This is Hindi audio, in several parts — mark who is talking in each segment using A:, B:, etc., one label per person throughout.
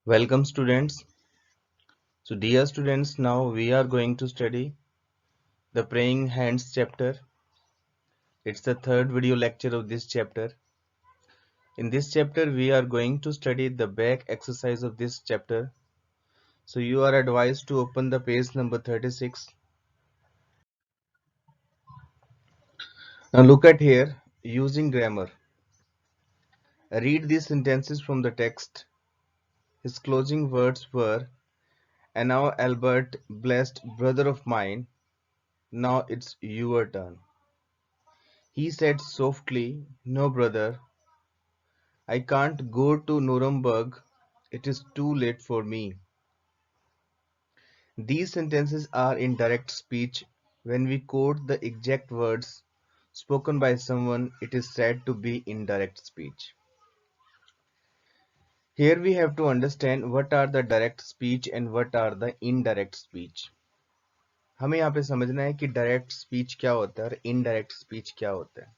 A: Welcome students. So dear students, now we are going to study the praying hands chapter. It's the third video lecture of this chapter. In this chapter we are going to study the back exercise of this chapter. So you are advised to open the page number 36. Now look at here using grammar. Read these sentences from the text. His closing words were, "And now Albert, blessed brother of mine, now it's your turn." He said softly, "No, brother, I can't go to Nuremberg. It is too late for me." These sentences are in direct speech. When we quote the exact words spoken by someone, it is said to be indirect speech. Here we have to understand what are the direct speech and what are the indirect speech. हमें यहाँ पे समझना है कि डायरेक्ट स्पीच क्या होता है और इनडायरेक्ट स्पीच क्या होता है।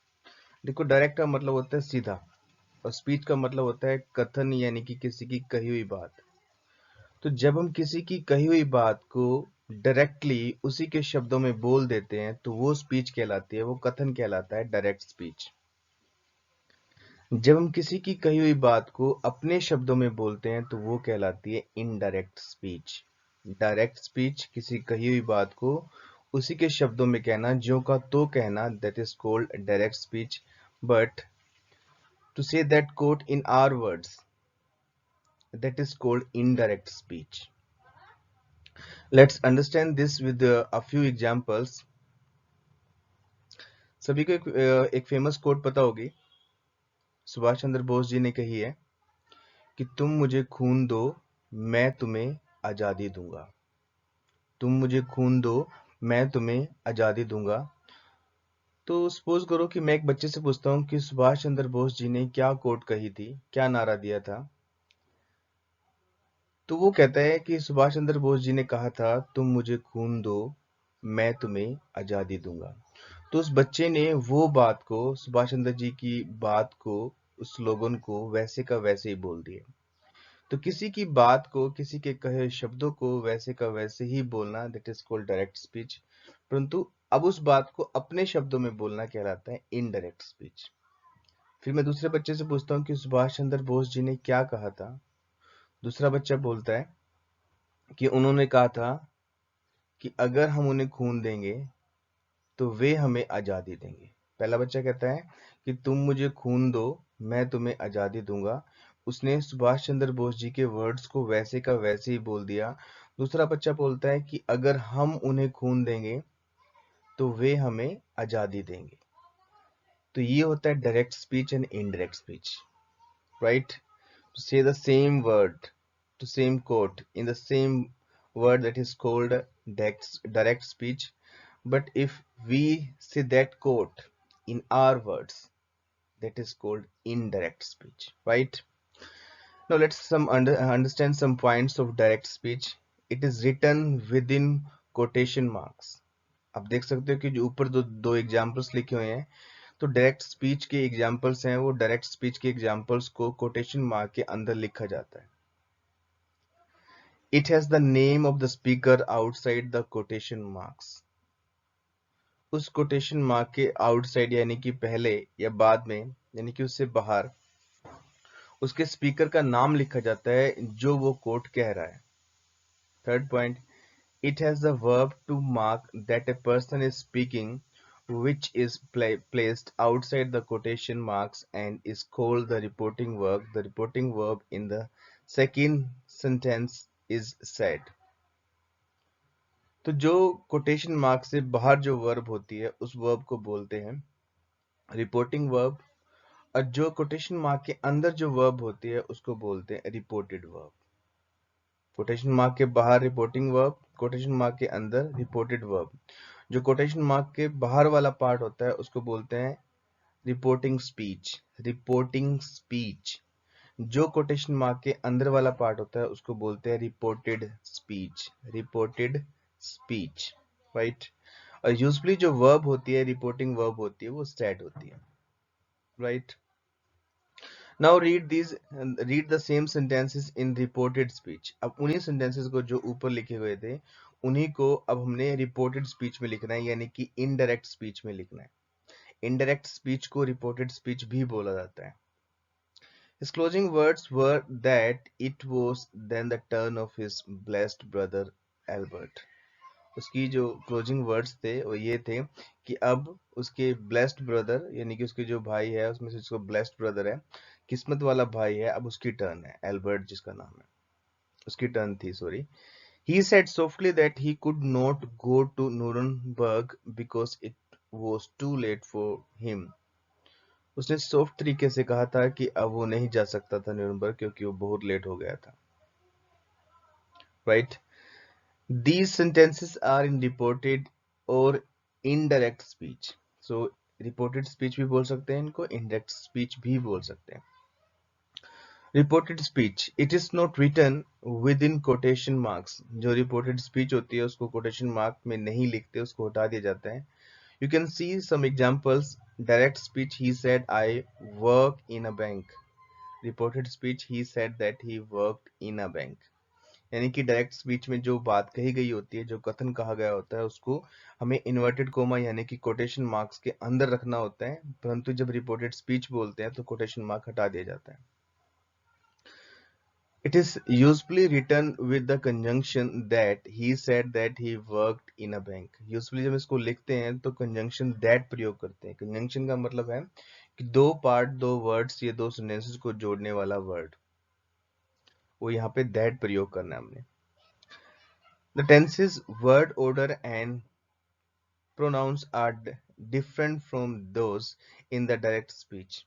A: देखो, डायरेक्ट का मतलब होता है सीधा और स्पीच का मतलब होता है कथन, यानी कि किसी की कही हुई बात। तो जब हम किसी की कही हुई बात को डायरेक्टली उसी के शब्दों में बोल देते हैं तो वो स्पीच कहलाती है, वो कथन कहलाता है डायरेक्ट स्पीच। जब हम किसी की कही हुई बात को अपने शब्दों में बोलते हैं तो वो कहलाती है इनडायरेक्ट स्पीच। डायरेक्ट स्पीच किसी कही हुई बात को उसी के शब्दों में कहना, ज्यों का तो कहना, that is called direct speech. But to say that quote in our words, that is called indirect speech. Let's understand this with a few examples. सभी को एक फेमस कोट पता होगी, सुभाष चंद्र बोस जी ने कही है कि तुम मुझे खून दो, मैं तुम्हें आजादी दूंगा। तुम मुझे खून दो, मैं तुम्हें आजादी दूंगा। तो सपोज करो कि मैं एक बच्चे से पूछता हूँ कि सुभाष चंद्र बोस जी ने क्या कोट कही थी, क्या नारा दिया था। तो वो कहता है कि सुभाष चंद्र बोस जी ने कहा था, तुम मुझे खून दो, मैं तुम्हें आजादी दूंगा। तो उस बच्चे ने वो बात को, सुभाष चंद्र जी की बात को, उस स्लोगन को वैसे का वैसे ही बोल दिए। तो किसी की बात को, किसी के कहे शब्दों को वैसे का वैसे ही बोलना, that is called direct speech. परंतु अब उस बात को अपने शब्दों में बोलना कहलाता है इनडायरेक्ट स्पीच। फिर मैं दूसरे बच्चे से पूछता हूँ कि सुभाष चंद्र बोस जी ने क्या कहा था। दूसरा बच्चा बोलता है कि उन्होंने कहा था कि अगर हम उन्हें खून देंगे तो वे हमें आजादी देंगे। पहला बच्चा कहता है कि तुम मुझे खून दो, मैं तुम्हें आजादी दूंगा। उसने सुभाष चंद्र बोस जी के वर्ड्स को वैसे का वैसे ही बोल दिया। दूसरा बच्चा बोलता है कि अगर हम उन्हें खून देंगे तो वे हमें आजादी देंगे। तो ये होता है direct speech and indirect speech, right? To say the same word, to same quote in the same word, that is called direct speech. But if we say that quote in our words, that is called indirect speech, right? Now let's understand some points of direct speech. It is written within quotation marks. आप देख सकते हो कि जो ऊपर दो एग्जाम्पल्स लिखे हुए हैं, तो डायरेक्ट स्पीच के एग्जाम्पल्स हैं, वो डायरेक्ट स्पीच के एग्जाम्पल्स को कोटेशन मार्क के अंदर लिखा जाता है। It has the name of the speaker outside the quotation marks. उस कोटेशन मार्क के आउटसाइड यानी कि पहले या बाद में, यानी कि उससे बाहर, उसके स्पीकर का नाम लिखा जाता है जो वो कोट कह रहा है। Third point, it has the verb to mark that a person is speaking, which is placed outside the quotation marks and is called the reporting verb. The reporting verb in the second sentence is said. तो जो कोटेशन मार्क से बाहर जो वर्ब होती है उस वर्ब को बोलते हैं रिपोर्टिंग वर्ब, और जो कोटेशन मार्क के अंदर जो वर्ब होती है उसको बोलते हैं रिपोर्टेड वर्ब। कोटेशन मार्क के बाहर रिपोर्टिंग वर्ब, कोटेशन मार्क के अंदर रिपोर्टेड वर्ब। जो कोटेशन मार्क के बाहर वाला पार्ट होता है उसको बोलते हैं रिपोर्टिंग स्पीच। Reporting speech. जो कोटेशन मार्क के अंदर वाला पार्ट होता है उसको बोलते हैं reported speech. Reported speech, right? और यूजुअली जो वर्ब होती है, रिपोर्टिंग वर्ब होती है, वो स्टेट होती है, right? Now read the same sentences in reported speech. अब उन्हीं सेंटेंसेस को जो ऊपर लिखे हुए थे उन्हीं को अब हमने रिपोर्टेड स्पीच में लिखना है, यानी कि इनडायरेक्ट स्पीच में लिखना है। इनडायरेक्ट स्पीच को रिपोर्टेड स्पीच भी बोला जाता है। His closing words were that it was then the turn of his blessed brother Albert. उसकी जो क्लोजिंग वर्ड्स थे वो ये थे कि अब उसके ब्लेस्ड ब्रदर, यानी कि उसके जो भाई है उसमें से जिसको ब्लेस्ड ब्रदर है, किस्मत वाला भाई है, अब उसकी टर्न है। एल्बर्ट जिसका नाम है, उसकी टर्न थी, sorry. He said softly that he could not go to Nuremberg because it was too late for him. उसने सॉफ्ट तरीके से कहा था कि अब वो नहीं जा सकता था न्यूरम्बर्ग क्योंकि वो बहुत लेट हो गया था। Right, these sentences are in reported और indirect speech. So reported speech भी बोल सकते हैं इनको, indirect speech भी बोल सकते हैं। Reported speech, it is not written within quotation marks. जो reported speech होती है उसको quotation mark में नहीं लिखते, उसको हटा दिया जाता है। You can see some examples. Direct speech, he said I work in a bank. Reported speech, he said that he worked in a bank. यानी कि डायरेक्ट स्पीच में जो बात कही गई होती है, जो कथन कहा गया होता है, उसको हमें इन्वर्टेड कोमा यानी कि कोटेशन मार्क्स के अंदर रखना होता है, परंतु जब रिपोर्टेड स्पीच बोलते हैं तो कोटेशन मार्क हटा दिया जाता है। It is usually written with the conjunction that he said that he worked in a bank. Usually जब इसको लिखते हैं तो conjunction that प्रयोग करते हैं। conjunction का मतलब है कि दो पार्ट, दो वर्ड्स या दो सेंटेंसेस को जोड़ने वाला वर्ड, वो यहाँ पे that प्रयोग करना है हमने। The tenses, word order and pronouns are different from those in the direct speech.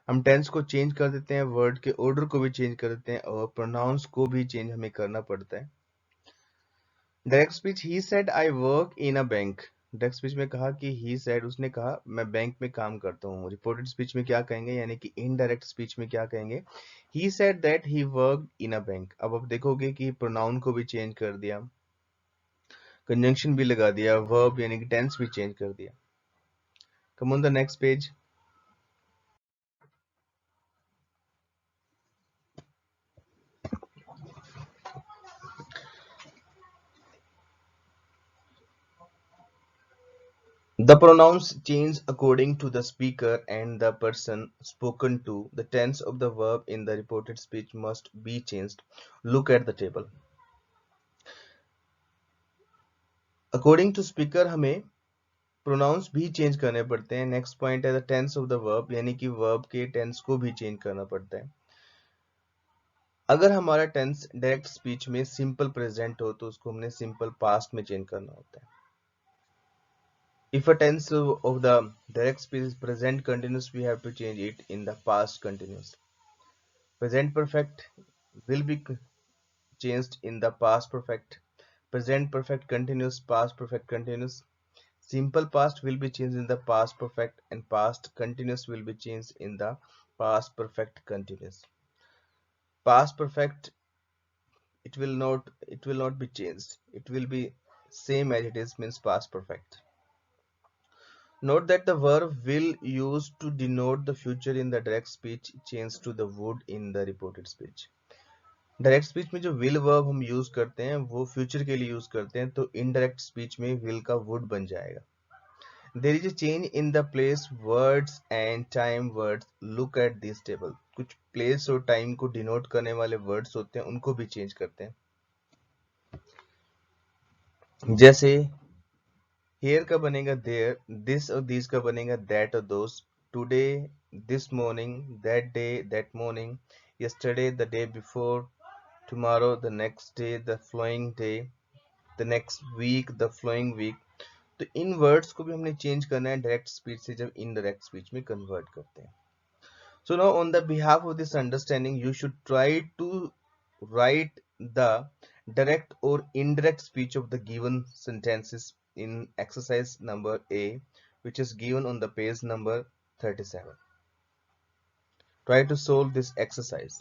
A: हम टेंस को चेंज कर देते हैं, वर्ड के ऑर्डर को भी चेंज कर देते हैं और प्रोनाउंस को भी चेंज हमें करना पड़ता है। Direct speech, he said I work in a bank. Direct speech में कहा कि ही सेड, उसने कहा मैं बैंक में काम करता हूँ। रिपोर्टेड स्पीच में क्या कहेंगे, यानी कि इनडायरेक्ट स्पीच में क्या कहेंगे, he said that he work in a bank. अब आप देखोगे कि प्रोनाउन को भी चेंज कर दिया, कंजंक्शन भी लगा दिया, वर्ब यानी कि टेंस भी चेंज कर दिया। Come on the next page. The pronouns change according to the speaker and the person spoken to. The tense of the verb in the reported speech must be changed. Look at the table. According to speaker हमें प्रोनाउंस भी चेंज करने पड़ते हैं। नेक्स्ट पॉइंट है the tense of the verb, यानी कि वर्ब के टेंस को भी चेंज करना पड़ता है। अगर हमारा टेंस डायरेक्ट स्पीच में सिंपल प्रेजेंट हो तो उसको हमने सिंपल पास्ट में चेंज करना होता है। If a tense of the direct speech is present continuous, we have to change it in the past continuous. Present perfect will be changed in the past perfect. Present perfect continuous, past perfect continuous. Simple past will be changed in the past perfect and past continuous will be changed in the past perfect continuous. Past perfect, it will not be changed. It will be same as it is, means past perfect. Note that the verb will used to denote the future in the direct speech change to the would in the reported speech. Direct speech में जो विल वर्ब हम यूज करते हैं वो फ्यूचर के लिए यूज करते हैं, तो इनडायरेक्ट स्पीच में विल का वुड बन जाएगा। There is a change in the place words and time words. Look at this table. कुछ प्लेस और टाइम को डिनोट करने वाले वर्ड्स होते हैं, उनको भी चेंज करते हैं। जैसे हेयर का बनेगा देयर, दिस और दिस का बनेगा दैट और those, today this morning, that day that morning, yesterday the day before, tomorrow the next day the following day, the next week the following week। तो इन वर्ड्स को भी हमने चेंज करना है डायरेक्ट स्पीच से जब इनडायरेक्ट स्पीच में कन्वर्ट करते हैं। So now on the behalf of this understanding you should try to write the direct or indirect speech of the given sentences in exercise number A, which is given on the page number 37. Try to solve this exercise.